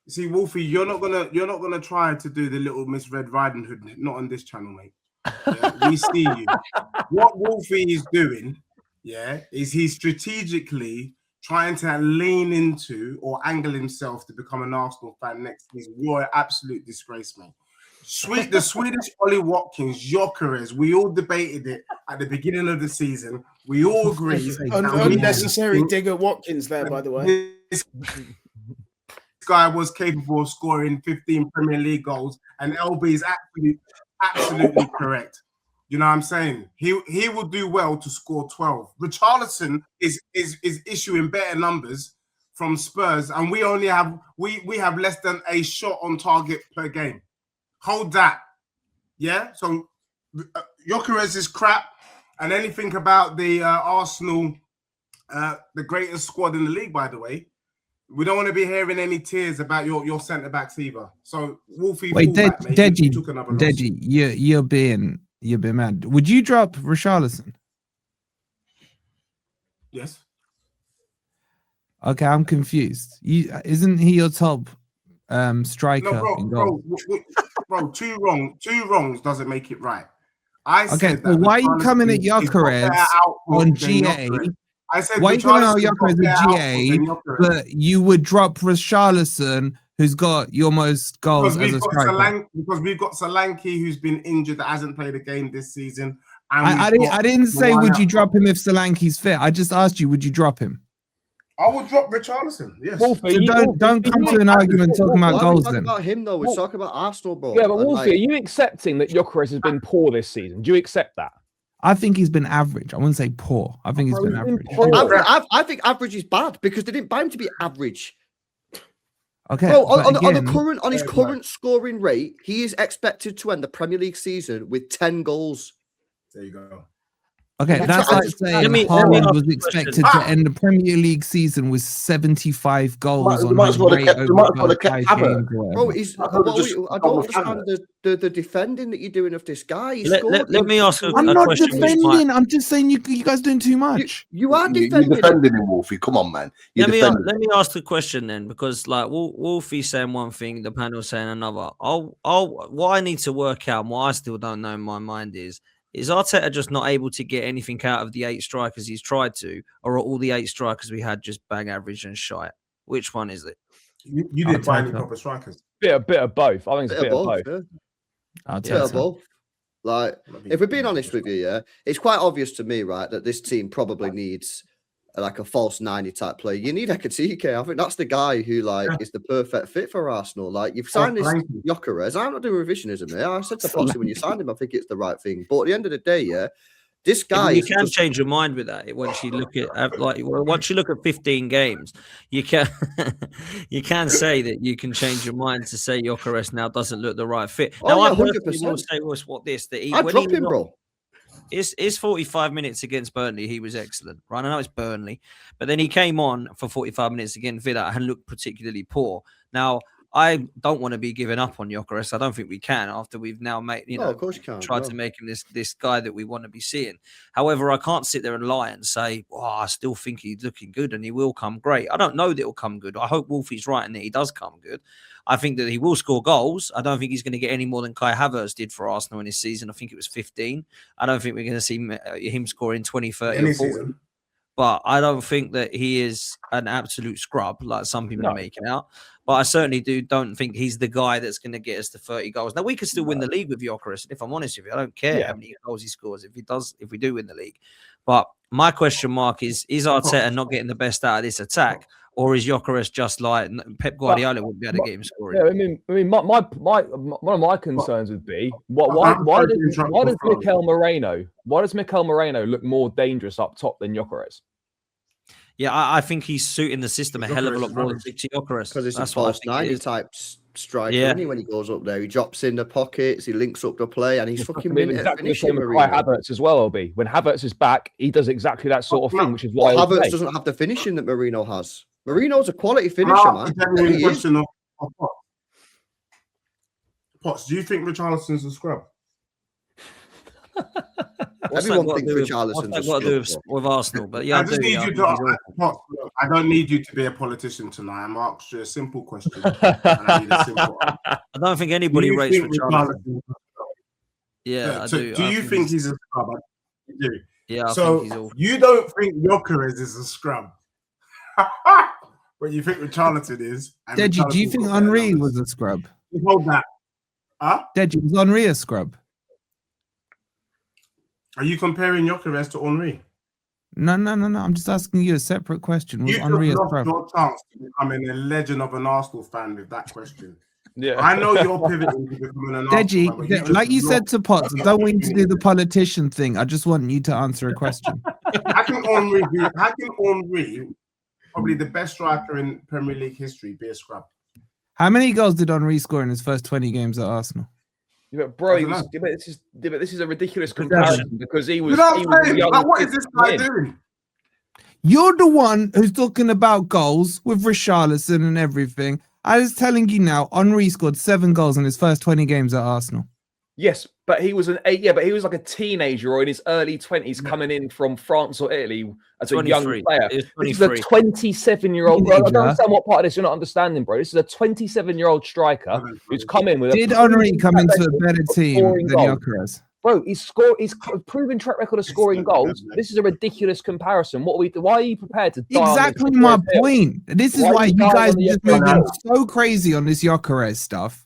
See, Wolfie, you're not gonna try to do the little Miss Red Riding Hood, not on this channel, mate. Yeah, we see you. What Wolfie is doing, is he's strategically trying to lean into or angle himself to become an Arsenal fan next season. You're an absolute disgrace, mate. The Swedish Ollie Watkins, Gyökeres, we all debated it at the beginning of the season. We all agree. Unnecessary dig at Watkins there, by the way. This guy was capable of scoring 15 Premier League goals, and LB is absolutely correct. You know what I'm saying? He will do well to score 12. Richarlison is issuing better numbers from Spurs, and we have less than a shot on target per game. Hold that. Yeah? So Gyökeres is crap, and anything about the Arsenal, the greatest squad in the league, by the way. We don't want to be hearing any tears about your centre backs either. So Wolfie, wait, Deji, you're being mad. Would you drop Richarlison? Yes. Okay, I'm confused. Isn't he your top striker? No, bro, two wrongs doesn't make it right. I said so why are you coming at Gyökeres on GA? I said, why are you coming at Gyökeres on GA, but you would drop Richarlison, who's got your most goals as a striker? Because we've got Solanke, who's been injured, that hasn't played a game this season. I didn't say would you drop him if Solanke's fit. I just asked you, would you drop him? I would drop Richarlison. Yes. Wolfie, so don't come to an argument talking about goals. Then about him though. We're talking about Arsenal, bro. Yeah, but Wolfie, are you accepting that Gyökeres has been poor this season? Do you accept that? I think he's been average. I wouldn't say poor. I think he's been average. I think average is bad because they didn't buy him to be average. Okay. Bro, on his current scoring rate, he is expected to end the Premier League season with 10 goals. There you go. Okay, that's like saying Haaland was expected to end the Premier League season with 75 goals on his rate over 5 games. Bro, I don't understand the defending that you're doing of this guy. Let me ask a question. I'm not defending. I'm just saying you guys doing too much. You are defending. You're defending him, Wolfie. Come on, man. Let me ask the question then, because like Wolfie's saying one thing, the panel's saying another. What I need to work out, and what I still don't know in my mind is Arteta just not able to get anything out of the 8 strikers he's tried to, or are all the 8 strikers we had just bang average and shite? Which one is it? You didn't buy any proper strikers. Bit of both. I think it's a bit of both. Yeah. Bit of both. Like, if we're being honest with you, it's quite obvious to me, right, that this team probably needs like a false 90 type player. You need Ekatike. I think that's the guy who is the perfect fit for Arsenal. Like, you've signed this Gyökeres. I'm not doing revisionism there. I said to Foxy when you signed him, I think it's the right thing. But at the end of the day, this guy. You can change your mind with that once you look at once you look at 15 games. You can say that you can change your mind to say Gyökeres now doesn't look the right fit. Now, I will say I'd drop him, bro. His 45 minutes against Burnley, he was excellent, right? I know it's Burnley, but then he came on for 45 minutes against Villa and looked particularly poor. Now, I don't want to be giving up on Gyökeres. I don't think we can after we've now made, of course you can. Tried to make him this guy that we want to be seeing. However, I can't sit there and lie and say, I still think he's looking good and he will come great. I don't know that he'll come good. I hope Wolfie's right and that he does come good. I think that he will score goals. I don't think he's going to get any more than Kai Havertz did for Arsenal in his season. I think it was 15. I don't think we're going to see him scoring 20, 30 or 40. But I don't think that he is an absolute scrub like some people are making out. But I certainly don't think he's the guy that's going to get us to 30 goals. Now, we could still win the league with Gyökeres. And if I'm honest with you, I don't care how many goals he scores if we do win the league. But my question mark is Arteta not getting the best out of this attack? Or is Gyökeres just like Pep Guardiola wouldn't be able to get him scoring? Yeah, I mean, one of my concerns would be why does Mikel Moreno look more dangerous up top than Gyökeres? Yeah, I think he's suiting the system a hell of a lot more than Gyökeres. Because it's a false 90 type striker. Yeah. When he goes up there, he drops in the pockets, he links up the play, and he's fucking exactly the same with Havertz as well. Will be when Havertz is back, he does exactly that sort of thing, which is why Havertz doesn't have the finishing that Marino has. Marino's a quality finisher, man. Question of Potts, do you think Richarlison's a scrub? Everyone thinks Richarlison's what's that got to do with Arsenal? But yeah, I just need you to. I don't need you to be a politician tonight. I'm asking you a simple question. And I need a simple answer. I don't think anybody rates Richarlison. Yeah, I do. Do you think he's a scrub? You do. Yeah, I so think he's all... you don't think Gyökeres is a scrub, but you think Richarlison is? Deji, do you think Henry was a scrub? Hold that. Huh? Deji, was Henry a scrub? Are you comparing Gyökeres to Henry? No. I'm just asking you a separate question. Was You Henry a lost scrub? your chance to becoming a legend of an Arsenal fan with that question. Yeah, I know you're pivoting to becoming an Arsenal fan. Deji, like you said to Potts, I don't want you to do the politician thing. I just want you to answer a question. How can Henry, probably the best striker in Premier League history, be a scrub? How many goals did Henry score in his first 20 games at Arsenal? Yeah, but bro, this is a ridiculous comparison because he was. What is this guy doing? You're the one who's talking about goals with Richarlison and everything. I was telling you now, Henry scored 7 goals in his first 20 games at Arsenal. Yes, but he was like a teenager or in his early 20s coming in from France or Italy as a young player. This is a 27-year-old. I don't understand what part of this you're not understanding, bro. This is a 27-year-old striker who's come in with. Did Henry come into a better team than Gyökeres? Bro, he's a proven track record of scoring goals. This is a ridiculous comparison. Why are you prepared to die? Exactly my point. This is why you guys are just moving so crazy on this Gyökeres stuff.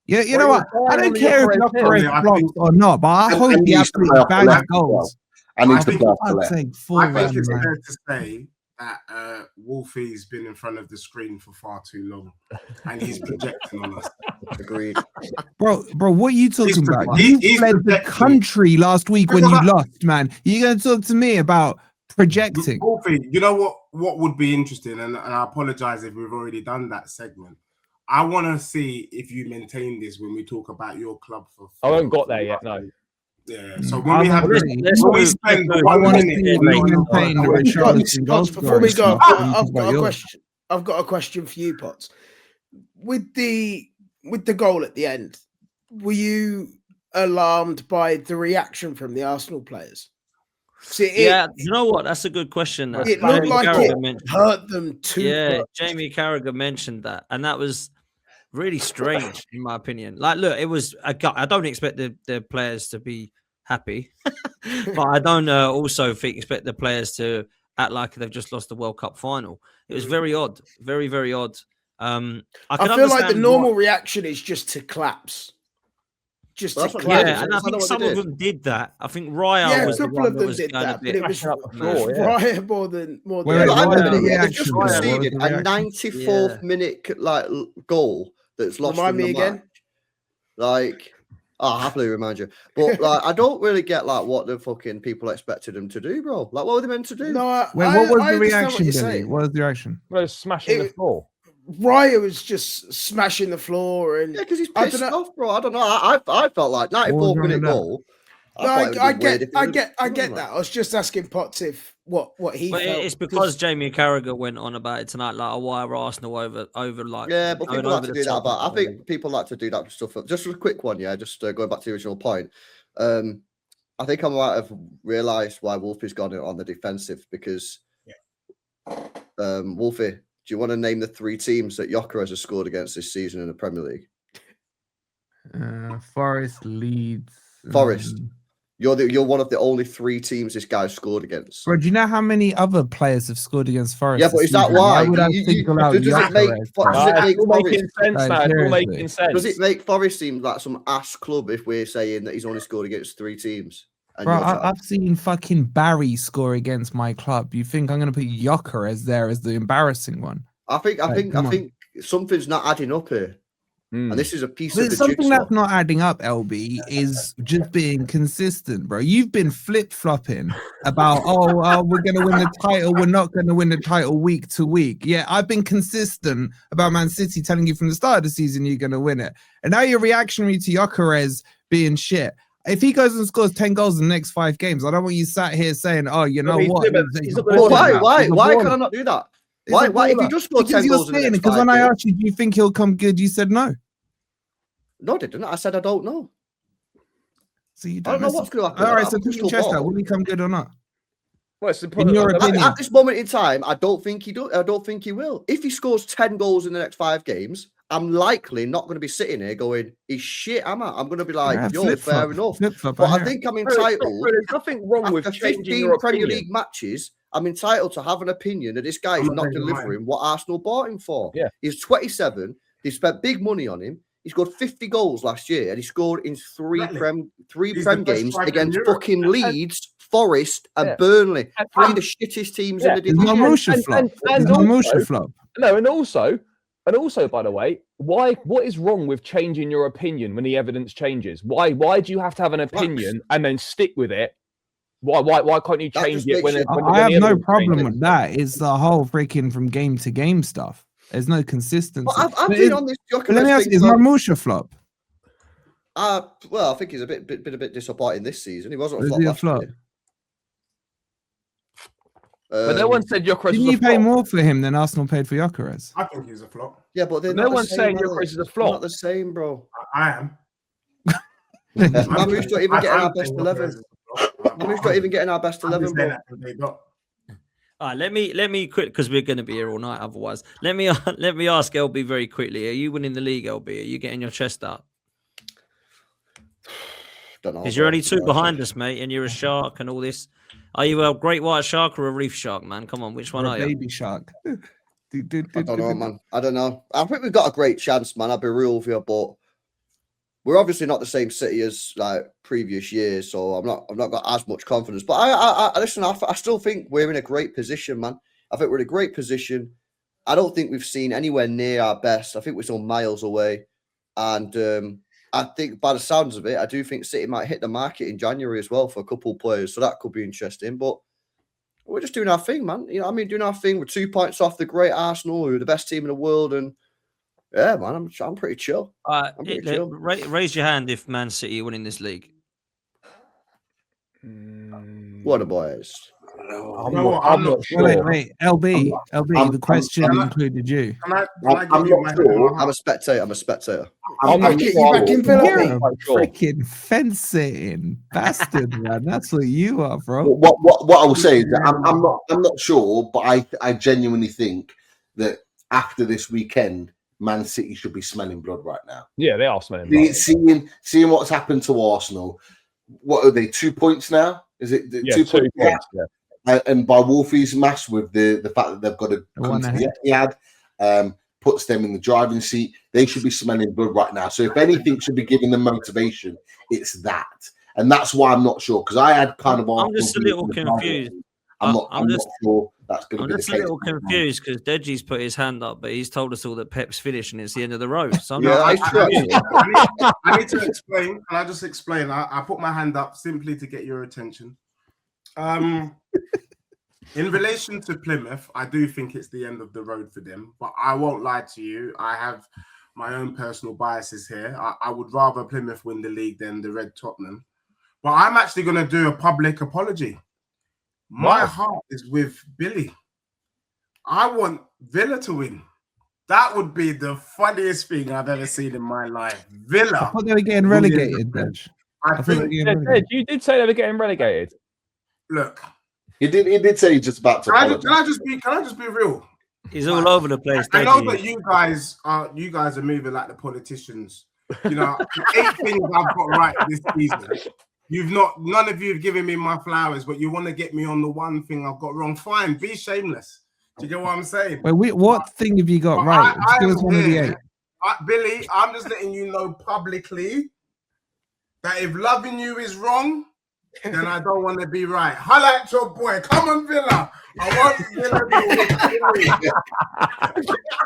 Yeah, you know what? I don't care if Gyökeres flops or not, but I hope he absolutely bangs goals. I think it's fair to say that Wolfie's been in front of the screen for far too long, and he's projecting on us. Agreed, bro. What are you talking about? You fled the country last week when you lost, man. You're gonna talk to me about projecting? Wolfie, you know what would be interesting, and I apologize if we've already done that segment. I want to see if you maintain this when we talk about your club for. I haven't got there yet, no. Yeah, so when we have we spend 1 minute before we go, I've got a question for you, Potts. With the goal at the end, were you alarmed by the reaction from the Arsenal players? You know what? That's a good question. It looked like it hurt them too. Yeah, Jamie Carragher mentioned that, and that was really strange, in my opinion. Like, look, it was. I don't expect the players to be happy, but I don't also expect the players to act like they've just lost the World Cup final. It was very odd, very, very odd. I feel like the normal reaction is just to collapse. Yeah, and I think some of them did that. I think Raya was the one that was going a bit. It was Raya more than. They've just conceded a 94th minute goal that's lost. Remind me again. I'll happily remind you. But I don't really get what the fucking people expected them to do, bro. What were they meant to do? No, what was the reaction, Billy? What was the reaction? Well, smashing the floor. Raya was just smashing the floor, and because he's pissed off, bro. I don't know. I felt like 94th minute goal. I get that. I was just asking Potts if what he felt. It's because Jamie Carragher went on about it tonight, why are Arsenal over yeah, but people like to do that. But I think people like to do that stuff. Just a quick one, just going back to the original point. I think I might have realised why Wolfie's gone on the defensive because Wolfie, do you want to name the 3 teams that Gyökeres has scored against this season in the Premier League? Forest, Leeds, Forest. You're one of the only 3 teams this guy scored against. Bro, do you know how many other players have scored against Forest? Yeah, but is that why? Does it make Forest seem like some ass club if we're saying that he's only scored against 3 teams? Bro, I've seen fucking Barry score against my club. You think I'm going to put Gyökeres there as the embarrassing one? I think something's not adding up here. And this is a piece of the something jigsaw. That's not adding up, LB, is just being consistent, bro. You've been flip-flopping about, we're going to win the title, we're not going to win the title week to week. Yeah, I've been consistent about Man City telling you from the start of the season you're going to win it. And now you're reactionary to Gyökeres being shit. If he goes and scores 10 goals in the next 5 games, I don't want you sat here saying, you know what? Why can I not do that? Why if you just score 10 goals in the next 5 games? Because when I asked you, do you think he'll come good? You said no. No, I didn't. I said I don't know. So you I don't know what's going to happen. All right, so put your chest out. Will he come good or not? Well, in your opinion, at this moment in time, I don't think he do. I don't think he will. If he scores 10 goals in the next 5 games, I'm likely not going to be sitting here going, "He's shit." I'm going to be like, "Yo, fair enough." But I think I'm entitled. There's nothing wrong with after changing 15 your Premier opinion. League matches. I'm entitled to have an opinion that this guy is not delivering what Arsenal bought him for. Yeah. He's 27. They spent big money on him. He scored 50 goals last year, and he scored in three Prem games against fucking Leeds, Forest, and Burnley. 3 of the shittest teams in the division. And also, by the way, what is wrong with changing your opinion when the evidence changes? Why do you have to have an opinion and then stick with it? Why can't you change it when I have no problem with that. It's the whole freaking from game to game stuff. There's no consistency. Well, I've been on this. Let me ask you, is Marmoush flop? Well, I think he's a bit disappointing this season. He wasn't a flop last year. But no one said Gyökeres. Didn't you pay more for him than Arsenal paid for Gyökeres? I think he's a flop. Yeah, but no one's saying Gyökeres is a flop. Not the same, bro. I am. Marmoush not even getting our best 11. Marmoush not even getting our best 11, bro. All right, let me quick because we're going to be here all night. Otherwise, let me ask LB very quickly. Are you winning the league, LB? Are you getting your chest out? Don't know. Because you're only 2 behind us, mate, and you're a shark and all this. Are you a great white shark or a reef shark, man? Come on, which one are you? Baby shark. I don't know, man. I don't know. I think we've got a great chance, man. I'll be real with you, but we're obviously not the same city as like previous years, so I've not got as much confidence. But I listen. I still think we're in a great position, man. I think we're in a great position. I don't think we've seen anywhere near our best. I think we're still miles away, and I think by the sounds of it, I do think City might hit the market in January as well for a couple of players, so that could be interesting. But we're just doing our thing, man. You know what I mean? Doing our thing. We're 2 points off the great Arsenal, who are the best team in the world, and yeah, man, I'm pretty chill. Chill. Raise your hand if Man City are winning this league. What a boys. I'm not sure. Wait, LB, the question included you. I'm not sure. I'm a spectator. I'm not sure. You're a freaking fence-sitting bastard, man. That's what you are, bro. What I will say is that I'm not sure, but I genuinely think that after this weekend, Man City should be smelling blood right now. Yeah, they are smelling blood. Seeing what's happened to Arsenal. What are they? 2 points now? Is it 2 points? Yeah. And by Wolfie's mass, with the fact that they've got to come to the Etihad, puts them in the driving seat. They should be smelling blood right now. So if anything should be giving them motivation, it's that. And that's why I'm not sure, because I had kind of. I'm just a little confused. I'm not sure that's going to be the case. I'm just a little confused because Deji's put his hand up, but he's told us all that Pep's finished and it's the end of the road. So I need to explain. Can I just explain? I put my hand up simply to get your attention. In relation to Plymouth, I do think it's the end of the road for them, but I won't lie to you. I have my own personal biases here. I would rather Plymouth win the league than the Red Tottenham, but I'm actually going to do a public apology. My heart is with Billy. I want Villa to win. That would be the funniest thing I've ever seen in my life. Villa. I thought they were getting relegated, Dej. You did say they were getting relegated. Look, he did say he's just about to. Can I just be real? He's all over the place. I know that you guys are moving like the politicians. You know, 8 things I've got right this season. None of you have given me my flowers, but you want to get me on the one thing I've got wrong. Fine, be shameless. Do you get what I'm saying? Wait, what thing have you got right? Billy, I'm just letting you know publicly that if loving you is wrong, then I don't want to be right. Holla at your boy. Come on, Villa. I want Villa.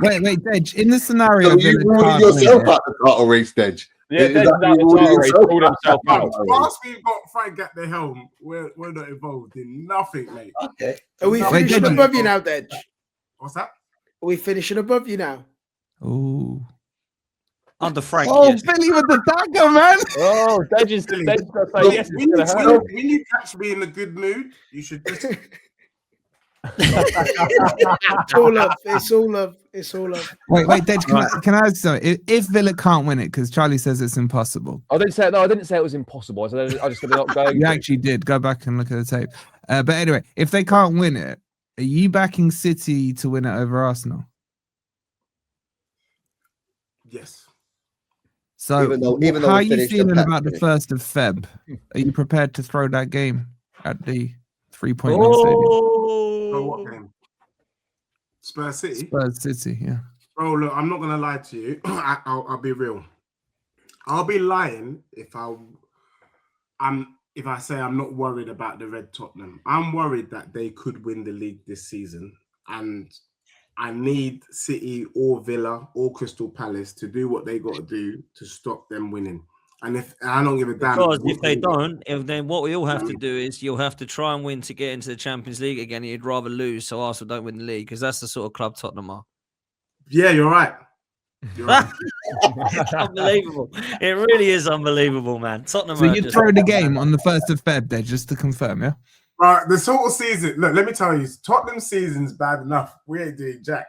Wait, Dej. In the scenario, so you ruling yourself out the title race, Dej. Yeah, Dej ruled himself out. Whilst we've got Frank at the helm, we're not involved in nothing, mate. Okay. Are we finishing above you now, Dej? What's that? Are we finishing above you now? Ooh. Under Frank. Oh, yes. Billy with the dagger, man. Oh, Dej is going to say yes. When you catch me in a good mood, you should just It's all up. It's all up. It's all up. Wait, Dej, can I ask something? If Villa can't win it, because Charlie says it's impossible. I didn't say it was impossible. I just said they're not going. You actually did. Go back and look at the tape. But anyway, if they can't win it, are you backing City to win it over Arsenal? Yes. So, how are you feeling about the 1st of Feb? Are you prepared to throw that game at the 3-point win stadium? Oh, what game? Spurs City? Spurs City, yeah. Bro, look, I'm not going to lie to you. I'll be real. I'll be lying if I say I'm not worried about the Red Tottenham. I'm worried that they could win the league this season, and I need City or Villa or Crystal Palace to do what they got to do to stop them winning. And I don't give a damn. Because if they don't, then what we all have to do is you'll have to try and win to get into the Champions League again. You'd rather lose so Arsenal don't win the league, because that's the sort of club Tottenham are. Yeah, you're right. You're right. It's unbelievable. It really is unbelievable, man. Tottenham. So you throw the game on the 1st of Feb there, just to confirm, yeah? Right, the sort of season. Look, let me tell you, Tottenham season's bad enough. We ain't doing jack.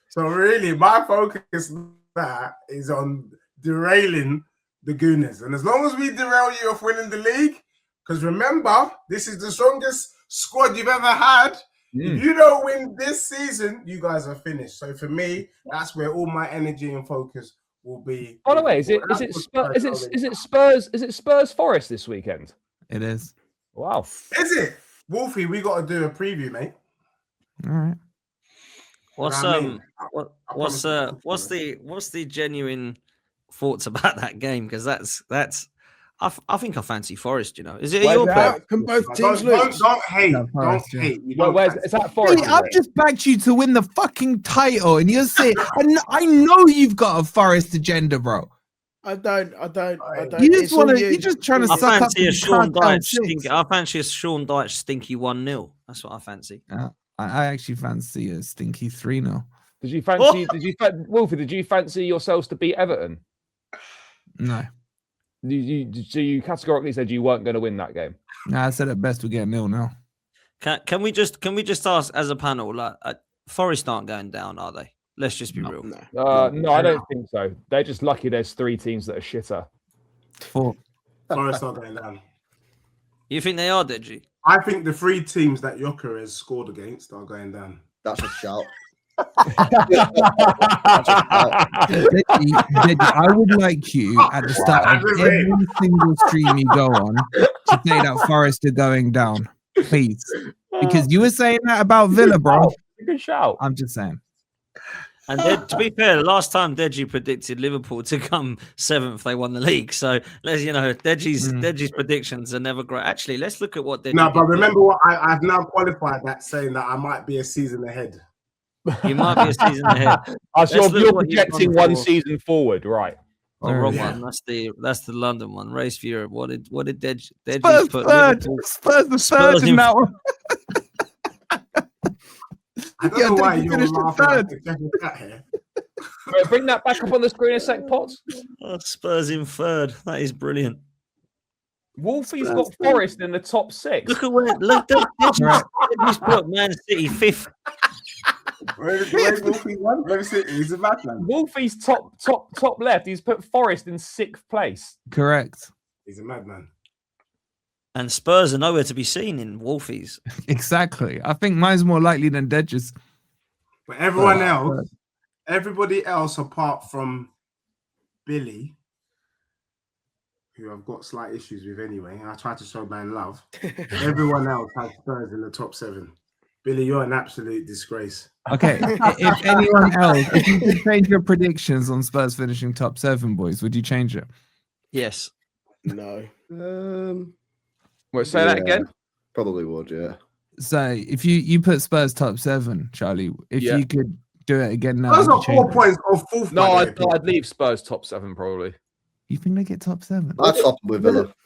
So really, my focus that is on derailing the Gooners. And as long as we derail you off winning the league, because remember, this is the strongest squad you've ever had. If you don't win this season, you guys are finished. So for me, that's where all my energy and focus will be. By the way, is it Spurs Forest this weekend? It is. Wow. Is it? Wolfie, we got to do a preview, mate. All right. What's the genuine thoughts about that game? Because that's I think I fancy Forest. You know, is it your pick? Can both teams lose? Don't hate. Don't hate. Is that Forest? I've just backed you to win the fucking title, and you're saying, I know you've got a Forest agenda, bro. I don't. You just want to. You're just trying to suck up. I fancy a Sean Dyche stinky 1-0. That's what I fancy. I actually fancy a stinky 3-0. Did you fancy? Wolfie? Did you fancy yourselves to beat Everton? No. You categorically said you weren't going to win that game. No, I said at best we get 0-0. Can we just ask as a panel, like Forest aren't going down, are they? Let's just be real. No, I don't think so. They're just lucky there's 3 teams that are shitter. 4. Forest are going down. You think they are, Deji? I think the 3 teams that Gyökeres scored against are going down. That's a shout. Deji, I would like you at the start of every single stream you go on to say that Forest are going down, please, because you were saying that about Villa, bro. Good shout. I'm just saying. And to be fair, last time Deji predicted Liverpool to come 7th, they won the league. So Deji's predictions are never great. Actually, let's look at what Deji. No, but remember what I've now qualified that, saying that I might be a season ahead. You might be a season ahead. You're projecting one season forward, right? Oh, wrong one. That's the London one. Race for Europe. What did Deji Spurs put? Third. Spurs in that one. I don't know why you're laughing here. Bring that back up on the screen a sec, Potts. Oh, Spurs in 3rd. That is brilliant. Wolfie's got Forest in the top 6. Look at where Deji's put Man City 5th. Where's Wolfie one? He's a madman. Wolfie's top left. He's put Forest in 6th place. Correct. He's a madman. And Spurs are nowhere to be seen in Wolfie's. Exactly. I think mine's more likely than Deji's. But everybody else apart from Billy, who I've got slight issues with anyway, I try to show man love. Everyone else has Spurs in the top 7. Billy, you're an absolute disgrace. Okay, if anyone else, if you could change your predictions on Spurs finishing top 7, boys, would you change it? Yes. No. Say that again? Probably would, yeah. So if you put Spurs top 7, Charlie, if you could do it again now. Those are 4 points off 4th. No, I'd leave Spurs top 7 probably. You think they get top 7? I'd swap with Villa.